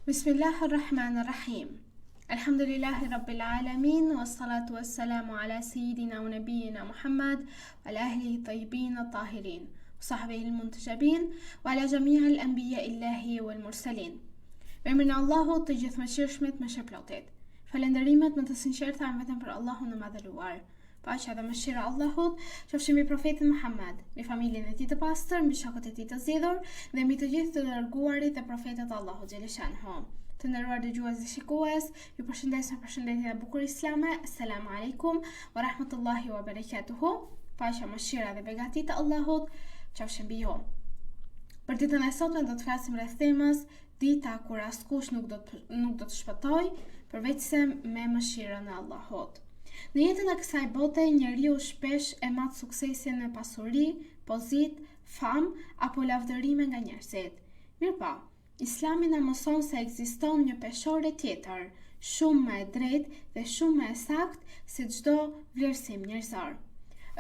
Bismillahirrahmanirrahim. Alhamdulillahi Rabbil Alamin, wassalatu wassalamu ala sayyidina wa nabiyyina Muhammad wa ala ahlihi tayyibin at-tahirin, wa sahbihi al-muntajabin, wa ala jami'il anbiya'illahi wal mursalin. Me emrin e Allahut të gjithëmëshirshmit më shplotit. Falënderimet më të sinqerta vetëm për Allahun e madhëruar. Paqja dhe mëshira e Allahut qofshin mbi profetin Muhammad, mbi familjen e tij të pastër, mbi shokët e tij të zgjedhur dhe mbi të gjithë të dërguarit dhe profetët e Allahut xhaleshanhu. Të nderuar dëgjues dhe shikues, ju përshëndes me përshëndetjen e bukur islame. Assalamu alaikum wa rahmatullahi wa barakatuhu. Paqja, mëshira dhe begatit e Allahut qofshin mbi ju. Për ditën e sotme do të flasim rreth temës dita kur askush nuk do të shpëtoj përveç se me mëshirën e Allahut. Në jetën e kësaj bote, njeriu shpesh e mat suksesin me pasuri, pozit, fam apo lavdërime nga njerëzit. Mirpo, Islami na mëson se ekziston një peshore tjetër, shumë më e drejtë dhe shumë më e saktë se çdo vlerësim njerëzor.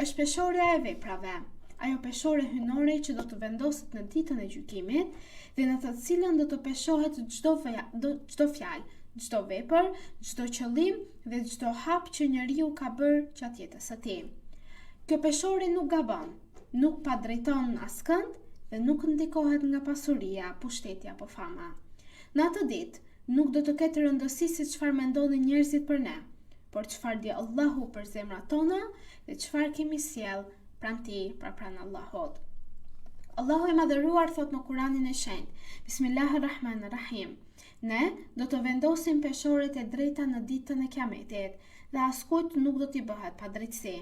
Është peshorja e veprave, ajo peshore hynore që do të vendoset në ditën e gjykimit dhe në të cilën do të peshohet çdo fjalë, çdo vepër, çdo qëllim dhe çdo hap që njeriu ka bërë gjatë jetës së tij. Kjo peshore nuk gabon, nuk padrejton askënd dhe nuk ndikohet nga pasuria, pushteti apo fama. Në atë ditë nuk do të ketë rëndësi se çfarë mendojnë njerëzit për ne, por çfarë di Allahu për zemrat tona dhe çfarë kemi sjell pranë tij, pranë Allahut. Allahu i madhëruar thot në Kur'anin e shenjtë: Bismillahirrahmanirrahim. Ne do të vendosim peshoret e drejta në ditën e Kiametit dhe askujt nuk do t'i bëhet padrejtësi.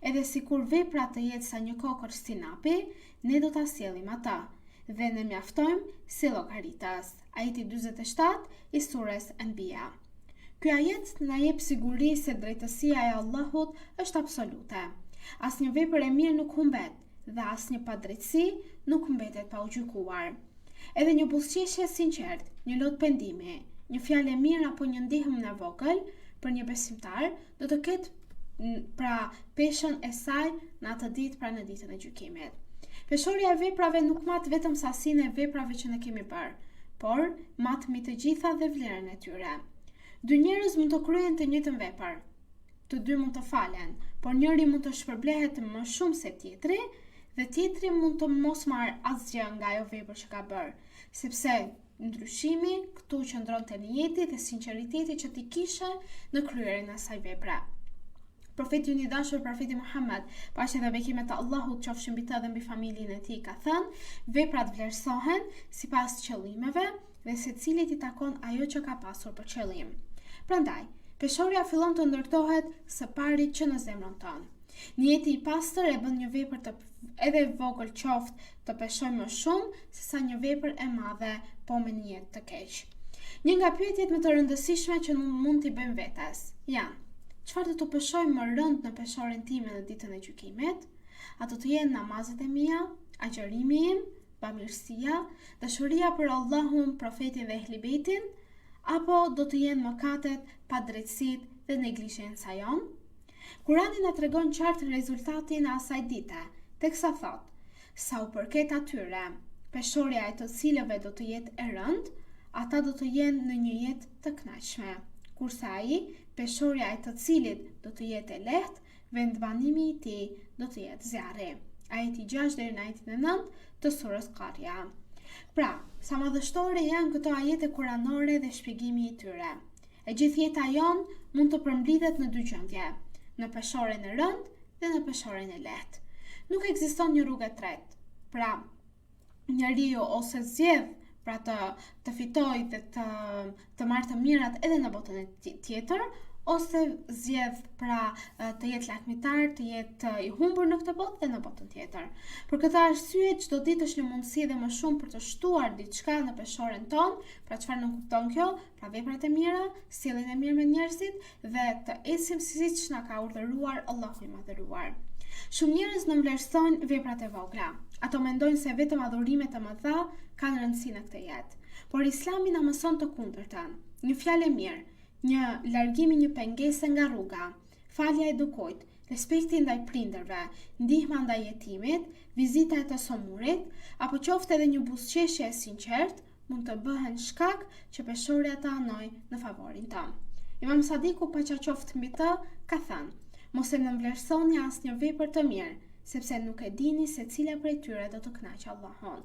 Edhe sikur vepra të jetë sa një kokër sinapi, ne do ta sjellim ata dhe ne mjaftojmë si llogaritas. Ajeti 47 i surës Anbiya. Ky ajet na jep siguri se drejtësia e Allahut është absolute. Asnjë vepër e mirë nuk humbet dhe asnjë padrejtësi nuk mbetet pa u gjykuar. Edhe një buzëqeshje sinqert, një lot pendimi, një fjalë e mirë apo një ndihmë në vogël për një besimtar do të ketë pra peshën e saj në atë ditë, pra në ditën e gjykimit. Peshorja e veprave nuk mat vetëm sasinë e veprave që ne kemi bërë, por mat mbi të gjitha dhe vlerën e tyre. Dy njerëz mund të kryejnë të njëjtën vepër, të dy mund të falen, por njëri mund të shpërblehet më shumë se tjetri dhe tjetri mund të mos marrë asgjë nga ajo vepër që ka bërë, sepse ndryshimi këtu qëndron te niyeti dhe sinqeriteti që ti kishe në kryerjen e asaj vepre. Profeti i dashur, profeti Muhammad, paqja dhe bekimet e Allahut qofshin mbi të dhe mbi familjen e tij, ka thënë: veprat vlerësohen sipas qëllimeve dhe secilit i takon ajo që ka pasur për qëllim. Prandaj, peshorja fillon të ndërtohet së pari që në zemrën tonë. Niyeti i pastër e bën një vepër edhe vogël qoftë të peshojë më shumë se sa një vepër e madhe po me niyet të keq. Një nga pyetjet më të rëndësishme që mund t'i bëjmë vetes janë: çfarë do të peshoj më rënd në peshoren time në ditën e gjykimit? A do të jenë namazet e mia, agjërimi im, bamirësia, dashuria për Allahun, profetin dhe ehlibetin, apo do të jenë mëkatet, padrejtësitë dhe neglizhenca jonë? Kurani na tregon qartë rezultatin e asaj dite, teksa thot: sa u përket atyre, peshorja e të cilëve do të jetë e rëndë, ata do të jenë në një jetë të kënaqshme, kurse ai, peshorja e të cilit do të jetë e lehtë, vendbanimi i tij do të jetë zjarri. Ajeti 6 deri në ajetin e 9 të surës Qarja. Pra, sa madhështore janë këto ajete kuranore dhe shpjegimi i tyre. E gjithë jeta jonë mund të përmbledhet në dy gjendje: në peshoren e rëndë dhe në peshoren e lehtë. Nuk ekziston një rrugë e tretë. Pra, njeriu ose zgjedh pra të fitojë dhe të marrë të mirat edhe në botën e tjetër, ose zgjedh pra të jetë lakmitar, të jetë i humbur në këtë botë dhe në botën tjetër. Për këtë arsye, çdo ditë është një mundësi dhe më shumë për të shtuar diçka në peshoren tonë. Pra çfarë nuk kupton kjo? Pra veprat e mira, sjelljen e mirë me njerëzit dhe të ecim siç na ka urdhëruar Allahu i madhëruar. Shumë njerëz në vlerësojnë veprat e vogla. Ato mendojnë se vetëm adhurimet e mëdha kanë rëndësi në këtë jetë. Por Islami na mëson të kundërtën. Një fjalë e mirë, një largimi, një pengese nga rruga, falja e dukujt, respekti ndaj prindërve, ndihma ndaj jetimit, vizita e të somurit, apo qoftë edhe një buzëqeshje e sinqert, mund të bëhen shkak që peshorja të anoj në favorin tënd. Imam Sadiku paqja qoftë mbi të ka thënë: mos e nënvlerësoni asnjë vepër të mirë, sepse nuk e dini se cila prej tyre do të kënaqë Allahun.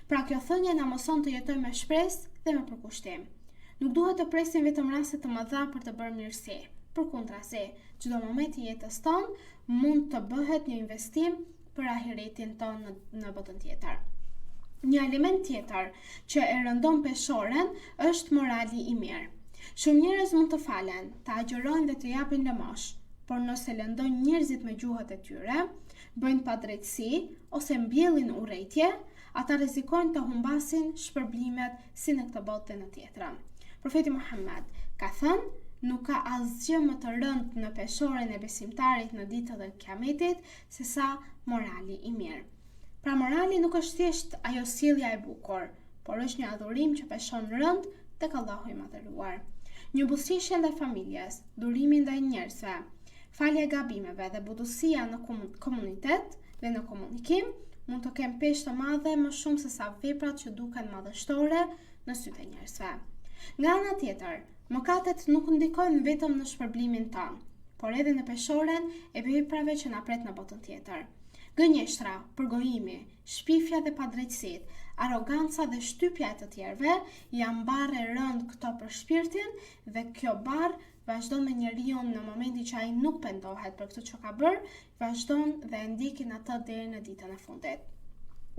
Pra kjo thënie na mëson të jetojmë me shpresë dhe me përkushtim. Nuk duhet të presim vetëm raste të mëdha për të bërë mirësi. Përkundrazi, çdo moment i jetës tonë mund të bëhet një investim për ahiretin tonë në botën tjetër. Një element tjetër që e rëndon peshoren është morali i mirë. Shumë njerëz mund të falen, të agjërojnë dhe të japin lëmosh, por nëse lëndojnë njerëzit me gjuhët e tyre, bëjnë padrejtësi ose mbjellin urrejtje, ata rrezikojnë të humbasin shpërblimet si në këtë botë dhe në tjetrën. Profeti Muhammed ka thënë: nuk ka asgjë më të rëndë në peshoren e besimtarit në ditën e Kiametit se sa morali i mirë. Pra morali nuk është thjesht ajo sjellja e bukur, por është një adhurim që peshon rënd tek Allahu i Madhëruar. Një buzëqeshje ndaj familjes, durimi ndaj njerëzve, falja e gabimeve dhe budësia në komunitet dhe në komunikim mund të kenë peshë të madhe më shumë se sa veprat që duken madhështore në sytë e njerëzve. Nga ana tjetër, mëkatet nuk ndikojnë vetëm në shpërblimin tonë, por edhe në peshoren e veprave që na pret në botën tjetër. Gënjeshtra, përgojimi, shpifja dhe padrejtësitë, arroganca dhe shtypja e të tjerëve janë barre rënd këto për shpirtin dhe kjo barë vazhdon me njeriu në momentin që ai nuk pendohet për këtë që ka bërë, vazhdon dhe e ndjekin atë deri në ditën e fundit.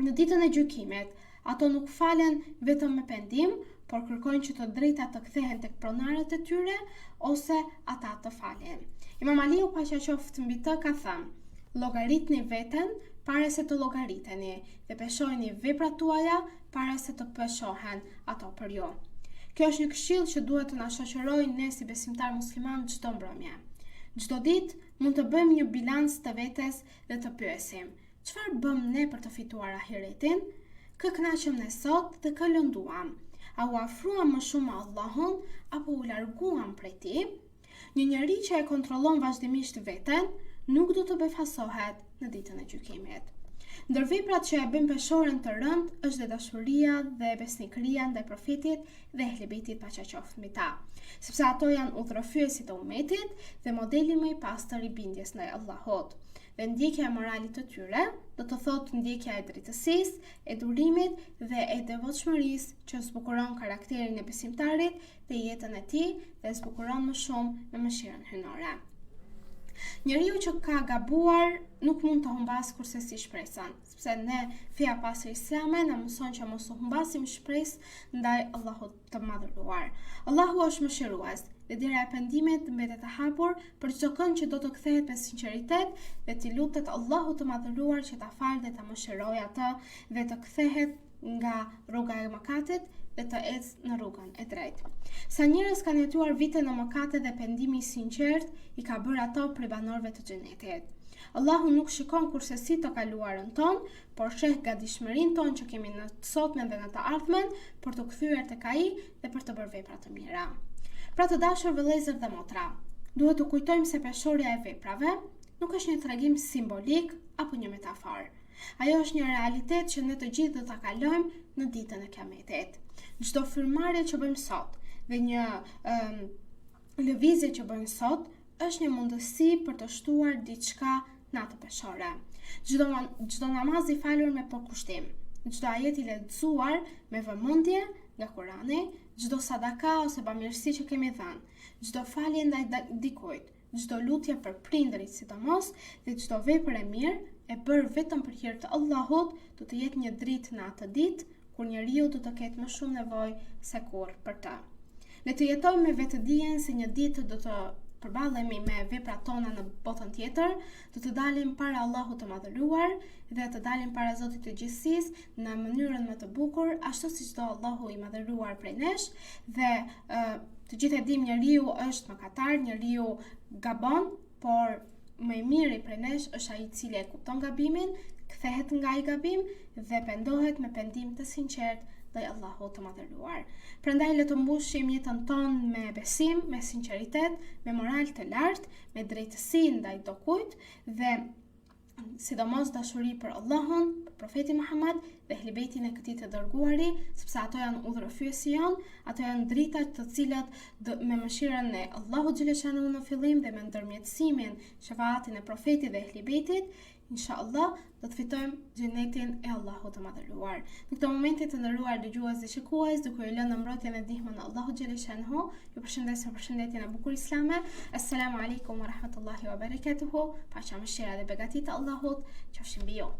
Në ditën e gjykimit, ato nuk falen vetëm me pendim, por kërkojnë që të drejtat të kthehen tek pronarët e tyre ose ata të falen. Imam Aliu paqja qoftë mbi të ka thënë: llogaritni veten para se të llogariteni dhe peshojeni veprat tuaja para se të peshohen ato për ju. Kjo është një këshill që duhet të na shoqërojë ne si besimtar musliman çdo mbrëmje. Çdo ditë mund të bëjmë një bilans të vetes dhe të pyesim: çfarë bëm ne për të fituar ahiretin? Kë kënaqem ne sot dhe kë lënduam? A u afruam më shumë Allahun apo u larguam prej tij? Një njeri që e kontrollon vazhdimisht veten nuk do të befasohet në ditën e gjykimit. Ndër veprat që e bëjnë peshoren të rënd është dhe dashuria dhe besnikëria ndaj profetit dhe ehlibetit paqja qoftë mbi ta, sepse ato janë udhërofyesit e ummetit dhe modeli më i pastër i bindjes ndaj Allahut. Dhe ndjekja e moralit të tyre do të thotë ndjekja e drejtësisë, e durimit dhe e devotshmërisë që zbukuron karakterin e besimtarit dhe jetën e tij dhe zbukuron më shumë me mëshirën hyjnore. Njeriu që ka gabuar nuk mund të humbas kurse si shpresën, sepse ne feja pastër islame na mëson që mos u humbasim shpresë ndaj Allahut të Madhëruar. Allahu është mëshirues dhe dera e pendimit mbetet e hapur për çdo kënd që do të kthehet me sinqeritet dhe t'i lutet Allahut të Madhëruar që ta falë dhe ta mëshirojë atë dhe të kthehet nga rruga e mëkatit dhe të ecë në rrugën e drejtë. Sa njerëz kanë jetuar vite në mëkate dhe pendimi i sinqert i ka bërë ato prej banorëve të xhenetit. Allahu nuk shikon kurse si të kaluarën ton, por sheh gatishmërinë ton që kemi në të sotmen dhe në të ardhmen për të kthyer tek ai dhe për të bërë vepra të mira. Pra të dashur vëllezër dhe motra, duhet të kujtojmë se peshorja e veprave nuk është një tregim simbolik apo një metaforë. Ajo është një realitet që ne të gjithë do ta kalojmë në ditën e Kiametit. Çdo frymëmarrje që bëjmë sot dhe një lëvizje që bëjmë sot është një mundësi për të shtuar diçka në atë peshore. Çdo namaz i falur me përkushtim, çdo ajet i lexuar me vëmendje nga Kurani, çdo sadaka ose bamirësi që kemi dhënë, çdo falje ndaj dikujt, çdo lutje për prindërit sidomos dhe çdo vepër e mirë e bërë vetëm për hir të Allahut do të jetë një dritë në atë ditë kur njeriu do të ketë më shumë nevojë se kurrë për të. Ne të jetojmë me vetëdijen se një ditë do të përballemi me veprat tona në botën tjetër, do të dalim para Allahut të Madhëruar dhe të dalim para Zotit të Gjithësisë në mënyrën më të bukur, ashtu siç do Allahu i Madhëruar prej nesh dhe të gjithë e dim njeriu është mëkatar, njeriu gabon, por më i miri prej nesh është ai i cili e kupton gabimin, kthehet nga ai gabim dhe pendohet me pendim të sinqert ndaj Allahut të Madhëruar. Prandaj le të mbushim jetën tonë me besim, me sinqeritet, me moral të lartë, me drejtësi ndaj dokujt dhe sidomos dashuri për Allahun, për profetin Muhammed dhe ehlibetin e këtij të dërguari, sepse ato janë udhërrëfyesi janë, ato janë drita të cilat me mëshirën e Allahut xhaleshanu në fillim dhe me ndërmjetësimin, shefaatin e profetit dhe ehlibetit, inshallah do të fitojmë xhenetin e Allahut të madhëruar. Në këtë moment të nderuar dëgjues dhe shikues, duke ju lënë mbrojtjen e ndihmën e Allahut xhaleshanu, ju përshëndes me përshëndetjen e bukur islame. Assalamu alaikum wa rahmatullahi wa barakatuhu. Paqja, mëshira dhe begatit e Allahut qofshin mbi ju.